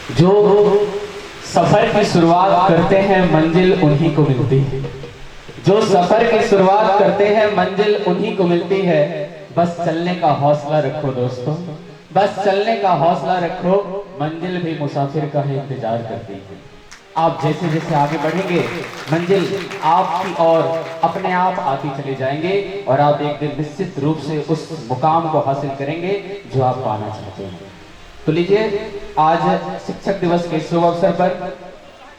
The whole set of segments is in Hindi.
जो सफर की शुरुआत करते हैं मंजिल उन्हीं को मिलती है। जो सफर की शुरुआत करते हैं मंजिल उन्हीं को मिलती है। बस चलने का हौसला रखो दोस्तों, बस चलने का हौसला रखो, मंजिल भी मुसाफिर का ही इंतजार करती है। आप जैसे जैसे आगे बढ़ेंगे मंजिल आपकी और अपने आप आती चले जाएंगे और आप एक दिन निश्चित रूप से उस मुकाम को हासिल करेंगे जो आप पाना चाहते हैं। तो लीजिए, आज शिक्षक दिवस के शुभ अवसर पर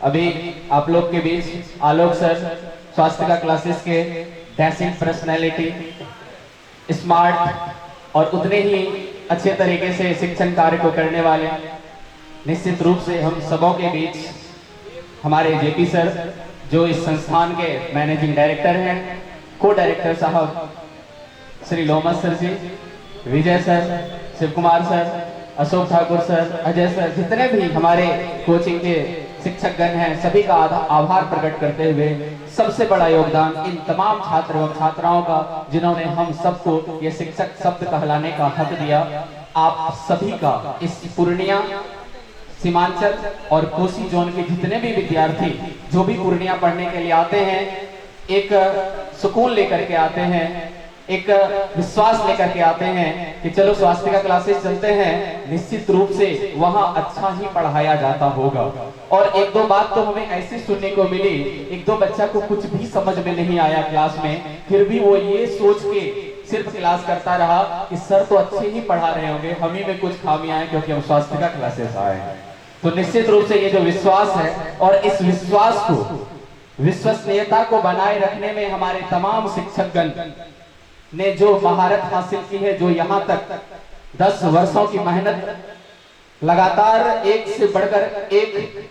अभी आप लोग के बीच आलोक सर, स्वास्थ्य क्लासेस के डैशिंग पर्सनैलिटी, स्मार्ट और उतने ही अच्छे तरीके से शिक्षण कार्य को करने वाले, निश्चित रूप से हम सबों के बीच हमारे जेपी सर जो इस संस्थान के मैनेजिंग डायरेक्टर हैं, को डायरेक्टर साहब Shri Lomas sir ji, Vijay sir, Shiv Kumar sir, Ashok Thakur sir, Ajay sir, जितने भी हमारे कोचिंग के शिक्षकगण हैं, सभी का आभार प्रकट करते हुए सबसे बड़ा योगदान इन तमाम छात्र एवं छात्राओं का जिन्होंने हम सबको ये शिक्षक शब्द कहलाने का हक दिया। आप सभी का इस पूर्णिया, सीमांचल और कोसी जोन के जितने भी विद्यार्थी जो भी पूर्णिया पढ़ने के लिए आते हैं, एक सुकून लेकर के आते हैं, एक विश्वास लेकर के आते हैं कि चलो स्वास्थ्य का क्लासेस चलते हैं, निश्चित रूप से वहां अच्छा ही पढ़ाया जाता होगा। और एक दो बात तो हमें ऐसी सुनने को मिली, एक दो बच्चा को कुछ भी समझ में नहीं आया क्लास में, फिर भी वो ये सोच के सिर्फ क्लास करता रहा कि सर तो अच्छे ही पढ़ा रहे होंगे, हम ही में कुछ खामियां हैं क्योंकि हम स्वास्थ्य का क्लासेस आए हैं। तो निश्चित रूप से ये जो विश्वास है और इस विश्वास को, विश्वसनीयता को बनाए रखने में हमारे तमाम शिक्षकगण ने जो महारत हासिल की है, जो यहाँ तक 10 वर्षों की मेहनत, लगातार एक से बढ़कर एक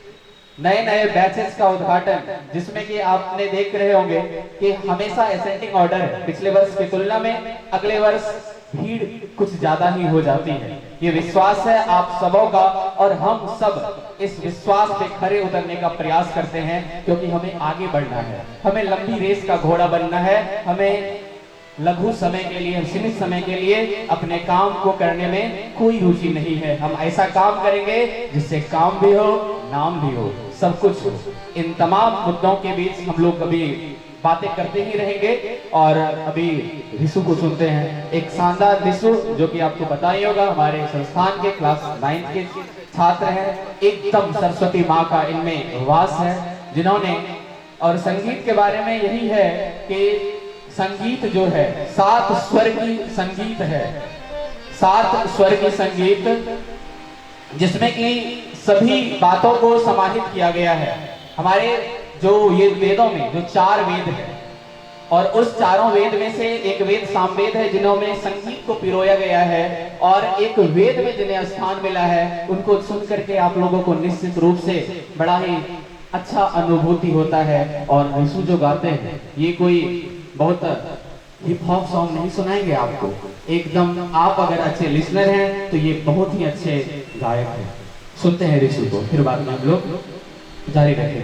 नए नए बैचेस का उद्घाटन, जिसमें कि आपने देख रहे होंगे कि हमेशा असेंडिंग ऑर्डर है, पिछले वर्ष की तुलना में अगले वर्ष भीड़ कुछ ज्यादा ही हो जाती है। ये विश्वास है आप सबों का और हम सब इस विश्वास पे खरे उतरने का प्रयास करते हैं, क्योंकि हमें आगे बढ़ना है, हमें लंबी रेस का घोड़ा बनना है, हमें लघु समय के लिए, सीमित समय के लिए अपने काम को करने में कोई रुचि नहीं है। हम ऐसा काम करेंगे जिससे काम भी हो, नाम भी हो, सब कुछ हो। इन तमाम मुद्दों के बीच हम लोग कभी बातें करते ही रहेंगे। और अभी रिशु को सुनते हैं, एक शानदार रिशु जो कि आपको पता ही होगा, हमारे संस्थान के क्लास 9 के छात्र हैं, एकदम सरस्वती माँ का इनमें वास है, जिन्होंने, और संगीत के बारे में यही है कि संगीत जो है 7 स्वर की संगीत है, 7 स्वर की संगीत, जिसमें कि सभी बातों को समाहित किया गया है। हमारे जो ये वेदों में जो 4 वेद है, और उस चारों वेद में से एक वेद सामवेद है जिन्होंने संगीत को पिरोया गया है, और एक वेद में जिन्हें स्थान मिला है, उनको सुन करके आप लोगों को निश्चित रूप से बड़ा ही अच्छा अनुभूति होता है। और रिशु जो गाते हैं, ये कोई बहुत हिप हॉप सॉन्ग नहीं सुनाएंगे आपको, एकदम आप अगर अच्छे लिसनर हैं तो ये बहुत ही अच्छे गायक हैं। सुनते हैं रिशु को, फिर बाद में हम लोग जारी रखेंगे।